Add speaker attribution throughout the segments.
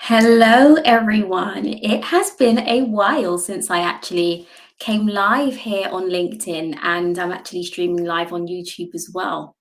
Speaker 1: Hello, everyone. It has been a while since I actually came live here on LinkedIn, and I'm actually streaming live on YouTube as well.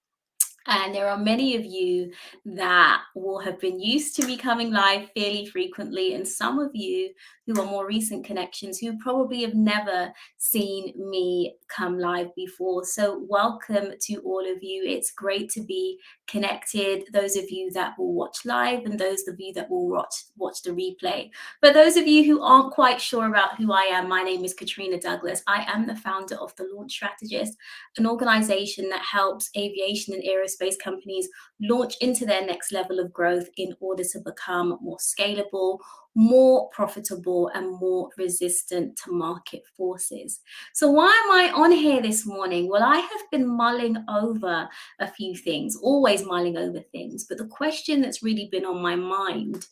Speaker 1: And there are many of you that will have been used to me coming live fairly frequently, and some of you who are more recent connections who probably have never seen me come live before. So, welcome to all of you. It's great to be connected. Those of you that will watch live, and those of you that will watch the replay. For those of you who aren't quite sure about who I am, my name is Katrina Douglas. I am the founder of the Launch Strategist, an organization that helps aviation and aerospace companies launch into their next level of growth in order to become more scalable, more profitable, and more resistant to market forces. So, why am I on here this morning? Well, I have been mulling over a few things, always mulling over things. But the question that's really been on my mind,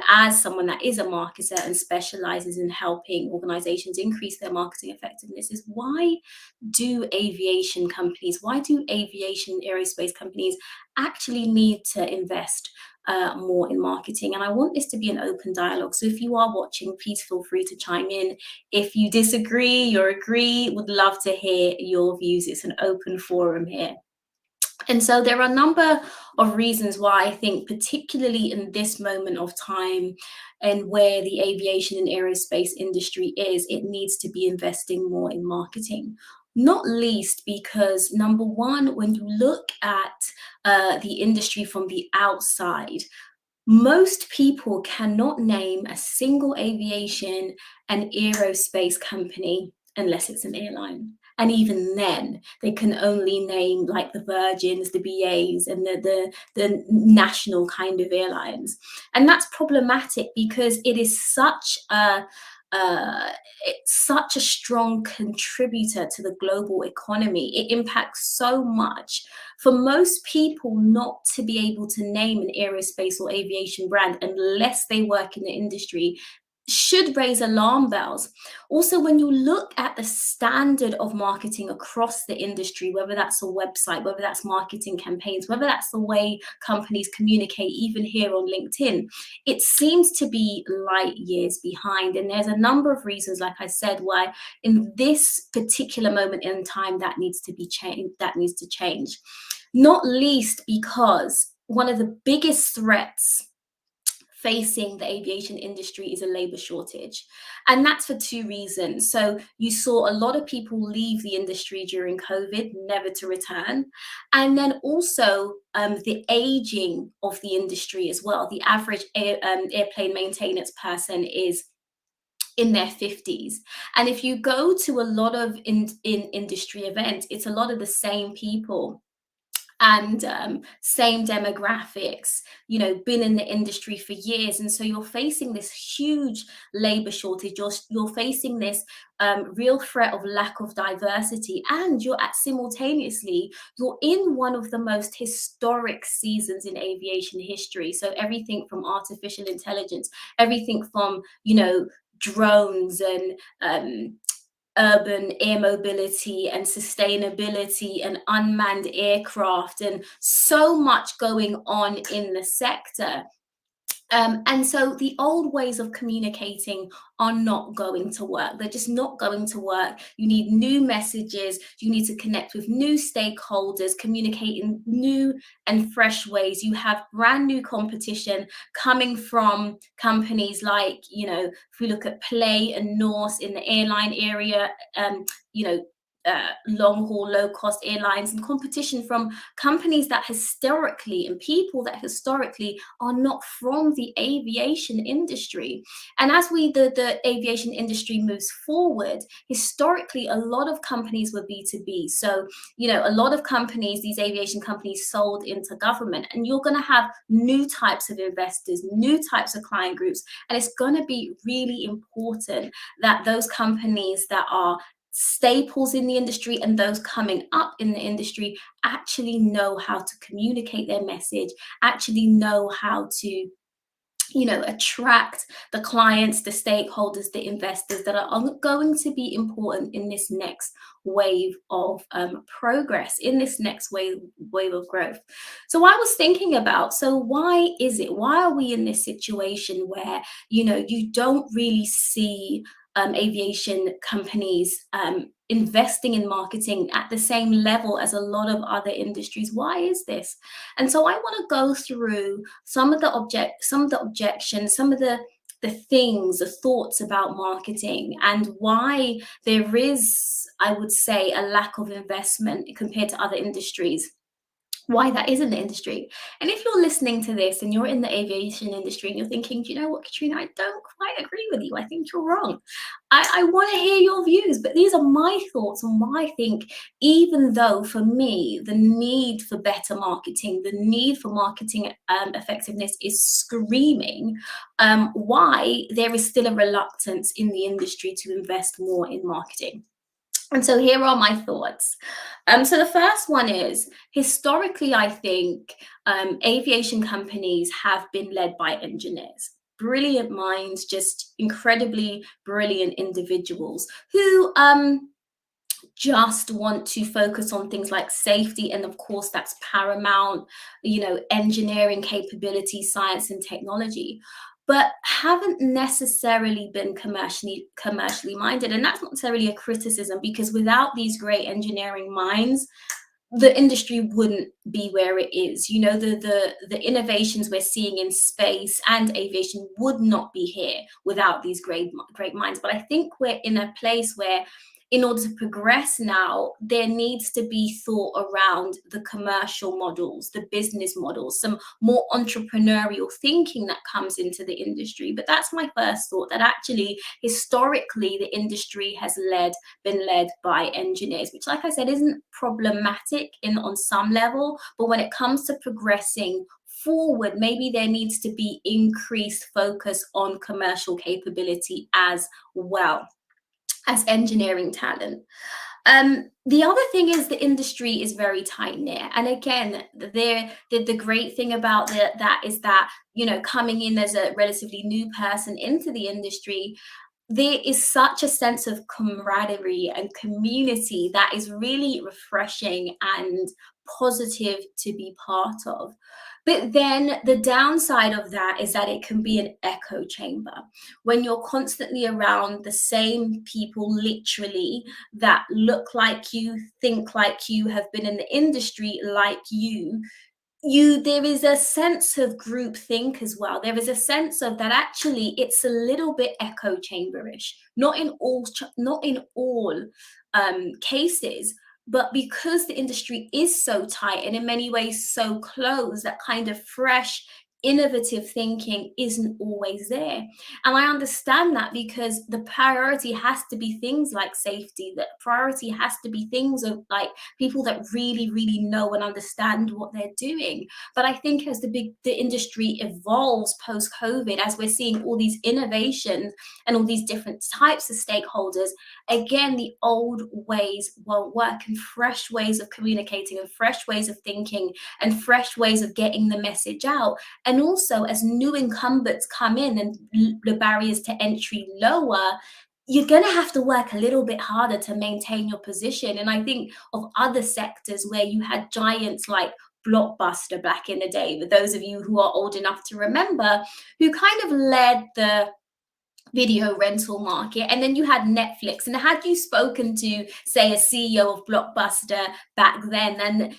Speaker 1: as someone that is a marketer and specializes in helping organizations increase their marketing effectiveness, is why do aviation aerospace companies actually need to invest more in marketing? And I want this to be an open dialogue. So if you are watching, please feel free to chime in. If you disagree or agree, would love to hear your views. It's an open forum here. And so there are a number of reasons why I think, particularly in this moment of time and where the aviation and aerospace industry is, it needs to be investing more in marketing. Not least because, number one, when you look at the industry from the outside, most people cannot name a single aviation and aerospace company unless it's an airline. And even then, they can only name like the Virgins, the BAs, and the national kind of airlines. And that's problematic because it is it's such a strong contributor to the global economy. It impacts so much. For most people not to be able to name an aerospace or aviation brand unless they work in the industry should raise alarm bells. Also, when you look at the standard of marketing across the industry, whether that's a website, whether that's marketing campaigns, whether that's the way companies communicate, even here on LinkedIn, it seems to be light years behind. And there's a number of reasons, like I said, why in this particular moment in time that needs to be changed, that needs to change. Not least because one of the biggest threats facing the aviation industry is a labor shortage. And that's for two reasons. So you saw a lot of people leave the industry during COVID, never to return. And then also the aging of the industry as well. The average airplane maintenance person is in their 50s. And if you go to a lot of in industry events, it's a lot of the same people and same demographics, been in the industry for years. And so you're facing this huge labor shortage. You're facing this real threat of lack of diversity. And simultaneously, you're in one of the most historic seasons in aviation history. So everything from artificial intelligence, everything from, drones and urban air mobility and sustainability and unmanned aircraft, and so much going on in the sector. And so the old ways of communicating are not going to work. They're just not going to work. You need new messages. You need to connect with new stakeholders, communicate in new and fresh ways. You have brand new competition coming from companies like, if we look at Play and Norse in the airline area, you know, long haul, low cost airlines, and competition from companies that historically and people that historically are not from the aviation industry. And as the aviation industry moves forward, historically a lot of companies were B2B. So, a lot of companies, these aviation companies, sold into government, and you're going to have new types of investors, new types of client groups, and it's going to be really important that those companies that are staples in the industry and those coming up in the industry actually know how to communicate their message, actually know how to attract the clients, the stakeholders, the investors that are going to be important in this next wave of progress, in this next wave of growth. So I was thinking about, so why are we in this situation where you don't really see aviation companies investing in marketing at the same level as a lot of other industries? Why is this? And so I want to go through some of the objections, some of the things, the thoughts about marketing, and why there is, I would say, a lack of investment compared to other industries, why that is in the industry. And if you're listening to this and you're in the aviation industry and you're thinking, do you know what, Katrina, I don't quite agree with you. I think you're wrong. I want to hear your views, but these are my thoughts on why I think, even though for me, the need for better marketing, the need for marketing effectiveness is screaming, why there is still a reluctance in the industry to invest more in marketing. And so here are my thoughts. So the first one is, historically, I think aviation companies have been led by engineers, brilliant minds, just incredibly brilliant individuals who just want to focus on things like safety, and of course that's paramount, engineering capability, science and technology, but haven't necessarily been commercially minded. And that's not necessarily a criticism, because without these great engineering minds, the industry wouldn't be where it is. The innovations we're seeing in space and aviation would not be here without these great minds. But I think we're in a place where, in order to progress now, there needs to be thought around the commercial models, the business models, some more entrepreneurial thinking that comes into the industry. But that's my first thought, that actually historically the industry has been led by engineers, which, like I said, isn't problematic on some level, but when it comes to progressing forward, maybe there needs to be increased focus on commercial capability as well as engineering talent. The other thing is, the industry is very tight knit, and again, the great thing about that is that, coming in as a relatively new person into the industry, there is such a sense of camaraderie and community that is really refreshing and positive to be part of. But then the downside of that is that it can be an echo chamber when you're constantly around the same people, literally, that look like you, think like you, have been in the industry like you. There is a sense of group think as well. There is a sense of that, actually it's a little bit echo chamberish, not in all cases, but because the industry is so tight and in many ways so close, that kind of fresh, innovative thinking isn't always there. And I understand that, because the priority has to be things like safety, the priority has to be things of like people that really, really know and understand what they're doing. But I think as the industry evolves post COVID, as we're seeing all these innovations and all these different types of stakeholders, again, the old ways won't work, and fresh ways of communicating and fresh ways of thinking and fresh ways of getting the message out. And also, as new incumbents come in and the barriers to entry lower, you're going to have to work a little bit harder to maintain your position. And I think of other sectors where you had giants like Blockbuster back in the day, with those of you who are old enough to remember, who kind of led the video rental market. And then you had Netflix. And had you spoken to, say, a CEO of Blockbuster back then, and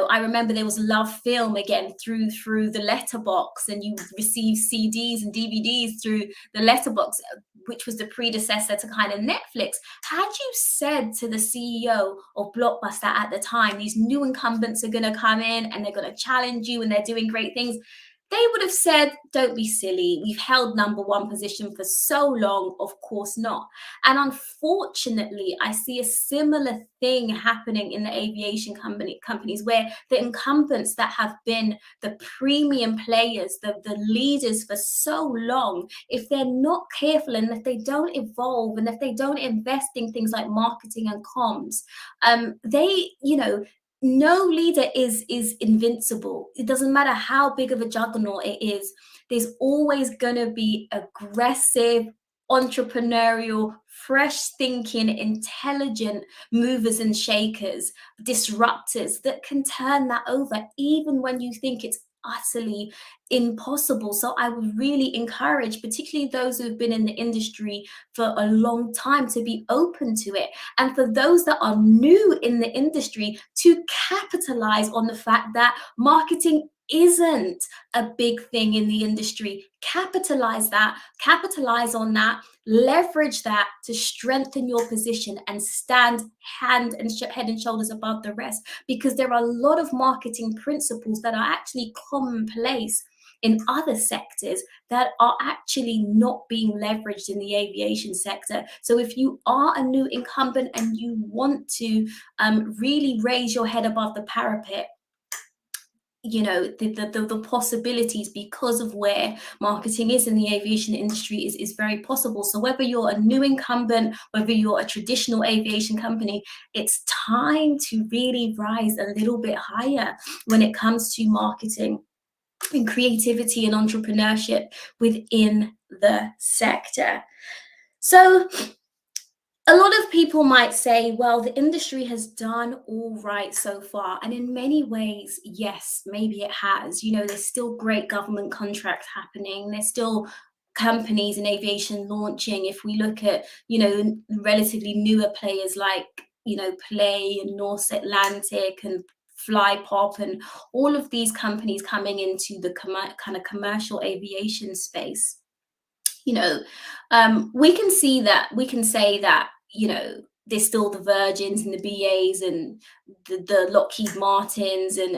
Speaker 1: I remember there was Love Film again through the letterbox, and you received CDs and DVDs through the letterbox, which was the predecessor to kind of Netflix. Had you said to the CEO of Blockbuster at the time, these new incumbents are going to come in and they're going to challenge you and they're doing great things, they would have said, don't be silly. We've held number one position for so long. Of course not. And unfortunately, I see a similar thing happening in the aviation companies, where the incumbents that have been the premium players, the leaders for so long, if they're not careful and if they don't evolve and if they don't invest in things like marketing and comms, they, no leader is invincible. It doesn't matter how big of a juggernaut it is. There's always going to be aggressive, entrepreneurial, fresh thinking, intelligent movers and shakers, disruptors that can turn that over even when you think it's utterly impossible. So I would really encourage, particularly those who've been in the industry for a long time, to be open to it. And for those that are new in the industry, to capitalize on the fact that marketing isn't a big thing in the industry. Capitalize on that, leverage that to strengthen your position and stand head and shoulders above the rest, because there are a lot of marketing principles that are actually commonplace in other sectors that are actually not being leveraged in the aviation sector. So if you are a new incumbent and you want to really raise your head above the parapet, the possibilities because of where marketing is in the aviation industry is very possible. So whether you're a new incumbent, whether you're a traditional aviation company, it's time to really rise a little bit higher when it comes to marketing and creativity and entrepreneurship within the sector. So a lot of people might say, well, the industry has done all right so far. And in many ways, yes, maybe it has. There's still great government contracts happening. There's still companies in aviation launching. If we look at, relatively newer players like, Play and North Atlantic and Fly Pop and all of these companies coming into the kind of commercial aviation space. We can say that, there's still the Virgins and the BAs and the Lockheed Martins and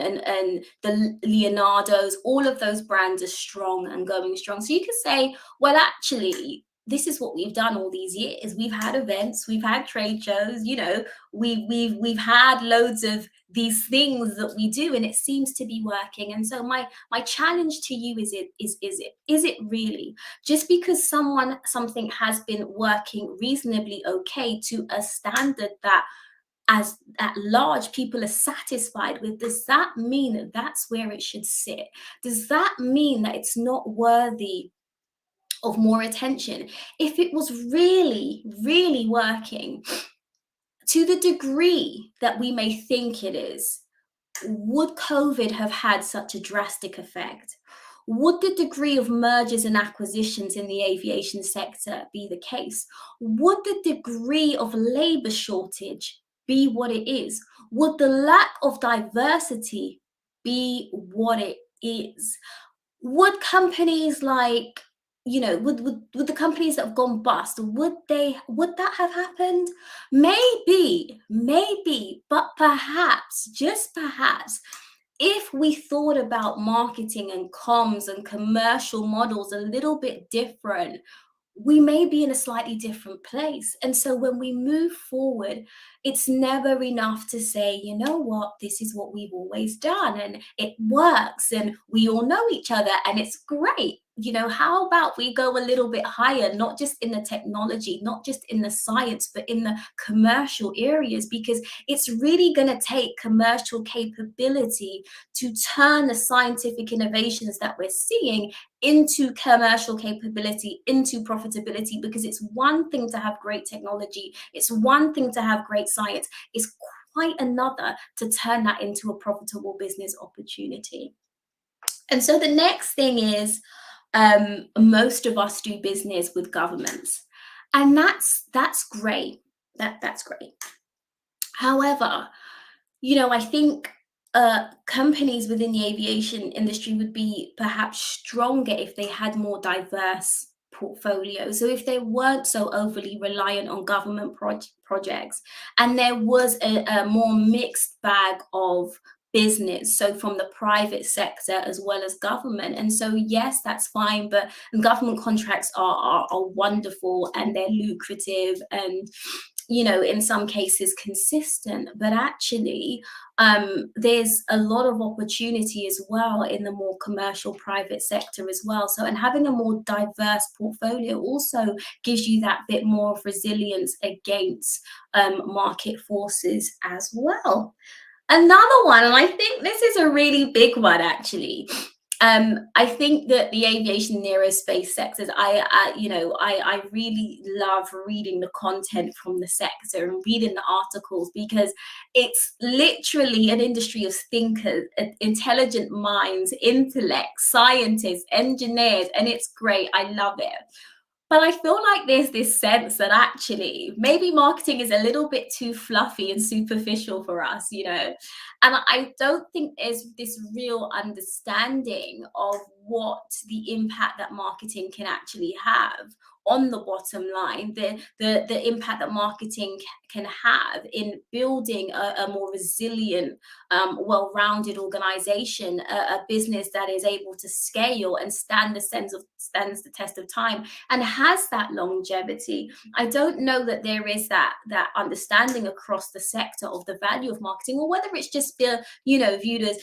Speaker 1: the Leonardos. All of those brands are strong and going strong. So you could say, well, actually, this is what we've done all these years. We've had events, we've had trade shows, we've had loads of these things that we do, and it seems to be working. And so my challenge to you is it really? Just because something has been working reasonably okay to a standard that as at large people are satisfied with, does that mean that that's where it should sit? Does that mean that it's not worthy of more attention? If it was really, really working to the degree that we may think it is, would COVID have had such a drastic effect? Would the degree of mergers and acquisitions in the aviation sector be the case? Would the degree of labor shortage be what it is? Would the lack of diversity be what it is? Would companies like, would the companies that have gone bust, would that have happened? Maybe, but perhaps, just perhaps, if we thought about marketing and comms and commercial models a little bit different, we may be in a slightly different place. And so when we move forward, it's never enough to say, you know what, this is what we've always done and it works and we all know each other and it's great. How about we go a little bit higher, not just in the technology, not just in the science, but in the commercial areas, because it's really going to take commercial capability to turn the scientific innovations that we're seeing into commercial capability, into profitability, because it's one thing to have great technology. It's one thing to have great science. It's quite another to turn that into a profitable business opportunity. And so the next thing is, most of us do business with governments, and that's great. That's great. However, I think companies within the aviation industry would be perhaps stronger if they had more diverse portfolios. So if they weren't so overly reliant on government projects, and there was a more mixed bag of business, so from the private sector as well as government. And so yes, that's fine, but government contracts are wonderful and they're lucrative and in some cases consistent, but actually there's a lot of opportunity as well in the more commercial private sector as well. So, and having a more diverse portfolio also gives you that bit more of resilience against market forces as well. Another one, and I think this is a really big one actually, I think that the aviation and aerospace sectors, I really love reading the content from the sector and reading the articles, because it's literally an industry of thinkers, intelligent minds, intellect, scientists, engineers, and it's great. I love it. But I feel like there's this sense that actually maybe marketing is a little bit too fluffy and superficial for us, you know. And I don't think there's this real understanding of what the impact that marketing can actually have on the bottom line, the impact that marketing can have in building a more resilient, well-rounded organization, a business that is able to scale and stands the test of time and has that longevity. I don't know that there is that understanding across the sector of the value of marketing, or whether it's just viewed as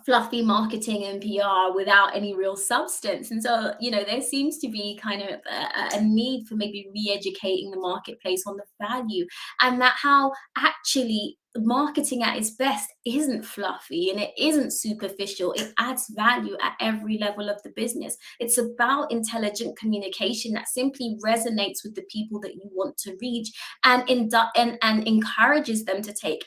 Speaker 1: fluffy marketing and PR without any real substance. And so, there seems to be kind of a need for maybe re-educating the marketplace on the value, and that how actually marketing at its best isn't fluffy and it isn't superficial. It adds value at every level of the business. It's about intelligent communication that simply resonates with the people that you want to reach, and encourages them to take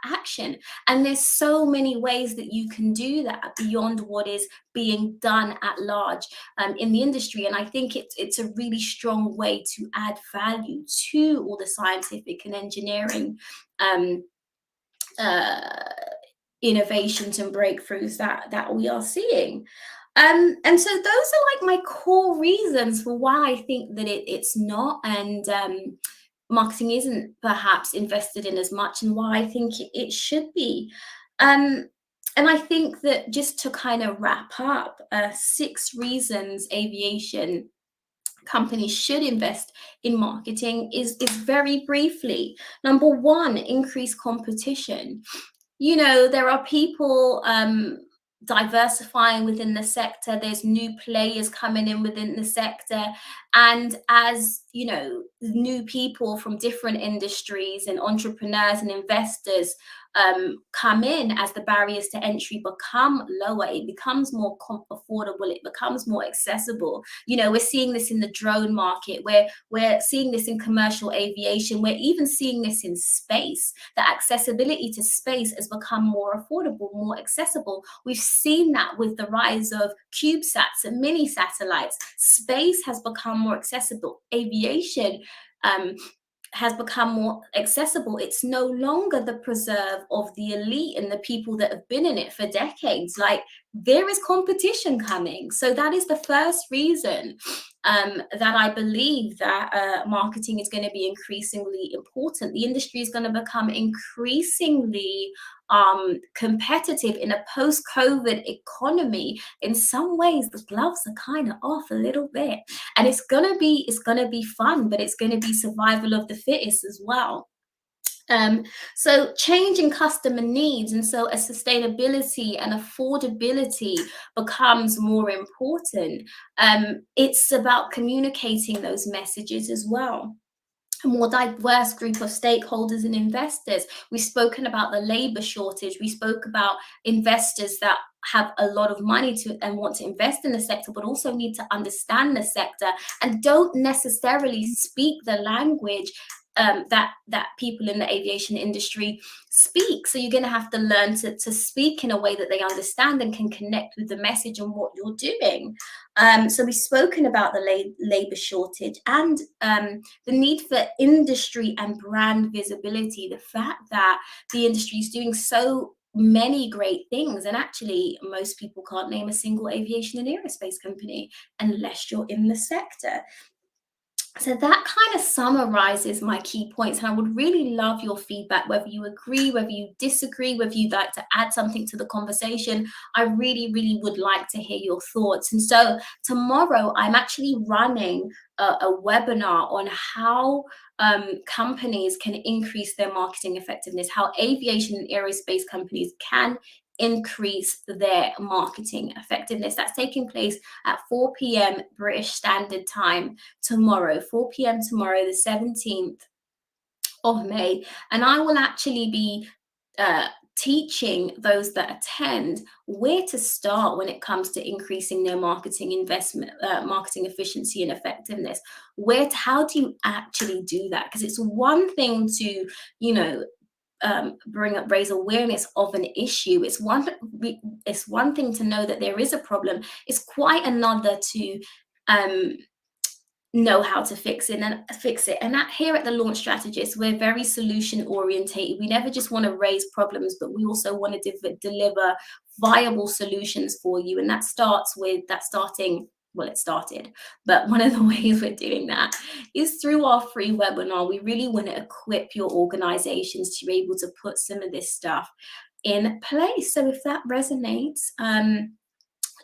Speaker 1: action. And there's so many ways that you can do that beyond what is being done at large, in the industry. And I think it's a really strong way to add value to all the scientific and engineering, um, uh, innovations and breakthroughs that we are seeing. And so those are like my core reasons for why I think that it's not, and marketing isn't perhaps invested in as much, and why I think it should be. Um, and I think that, just to kind of wrap up, 6 reasons aviation companies should invest in marketing is very briefly. Number one, increase competition. There are people diversifying within the sector. There's new players coming in within the sector. And as new people from different industries and entrepreneurs and investors come in, as the barriers to entry become lower, it becomes more affordable, it becomes more accessible. We're seeing this in the drone market, where we're seeing this in commercial aviation, we're even seeing this in space. The accessibility to space has become more affordable, more accessible. We've seen that with the rise of CubeSats and mini satellites. Space has become more accessible. Aviation has become more accessible. It's no longer the preserve of the elite and the people that have been in it for decades. Like, there is competition coming. So that is the first reason that I believe that marketing is going to be increasingly important. The industry is going to become increasingly competitive in a post-COVID economy. In some ways, the gloves are kind of off a little bit, and it's gonna be fun, but it's going to be survival of the fittest as well. So changing customer needs, and so as sustainability and affordability becomes more important, it's about communicating those messages as well. A more diverse group of stakeholders and investors. We've spoken about the labor shortage. We spoke about investors that have a lot of money to and want to invest in the sector, but also need to understand the sector and don't necessarily speak the language that people in the aviation industry speak. So you're going to have to learn to speak in a way that they understand and can connect with the message and what you're doing. So we've spoken about the labor shortage, and the need for industry and brand visibility. The fact that the industry is doing so many great things, and actually most people can't name a single aviation and aerospace company unless you're in the sector. So that kind of summarizes my key points, and I would really love your feedback, whether you agree, whether you disagree, whether you'd like to add something to the conversation. I really, really would like to hear your thoughts. And so tomorrow, I'm actually running a webinar on how companies can increase their marketing effectiveness, how aviation and aerospace companies can increase their marketing effectiveness. That's taking place at 4 p.m. British Standard Time tomorrow, 4 p.m. tomorrow, the 17th of May. And I will actually be teaching those that attend where to start when it comes to increasing their marketing investment, marketing efficiency and effectiveness. How do you actually do that? Because it's one thing to, you know, raise awareness of an issue. It's one thing to know that there is a problem. It's quite another to um, know how to fix it. And that here at the Launch Strategist, we're very solution orientated. We never just want to raise problems, but we also want to deliver viable solutions for you. And that starts with that starting. Well, it started, but one of the ways we're doing that is through our free webinar. We really want to equip your organizations to be able to put some of this stuff in place. So if that resonates,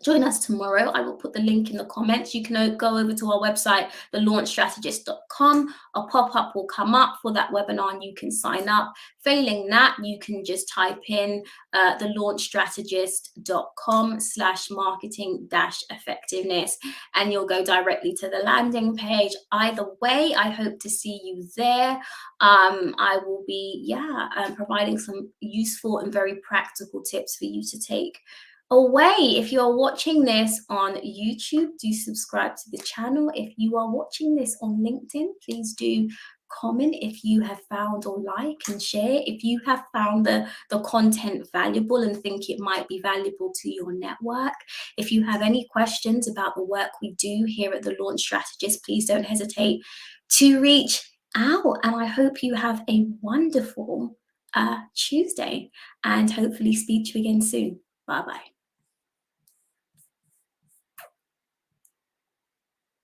Speaker 1: join us tomorrow. I will put the link in the comments. You can go over to our website, thelaunchstrategist.com. A pop-up will come up for that webinar and you can sign up. Failing that, you can just type in thelaunchstrategist.com/marketing-effectiveness and you'll go directly to the landing page. Either way, I hope to see you there. I will be providing some useful and very practical tips for you to take away. If you are watching this on YouTube, do subscribe to the channel. If you are watching this on LinkedIn, please do comment if you have found, or like and share if you have found the content valuable and think it might be valuable to your network. If you have any questions about the work we do here at the Launch Strategist, please don't hesitate to reach out. And I hope you have a wonderful Tuesday and hopefully speak to you again soon. Bye bye.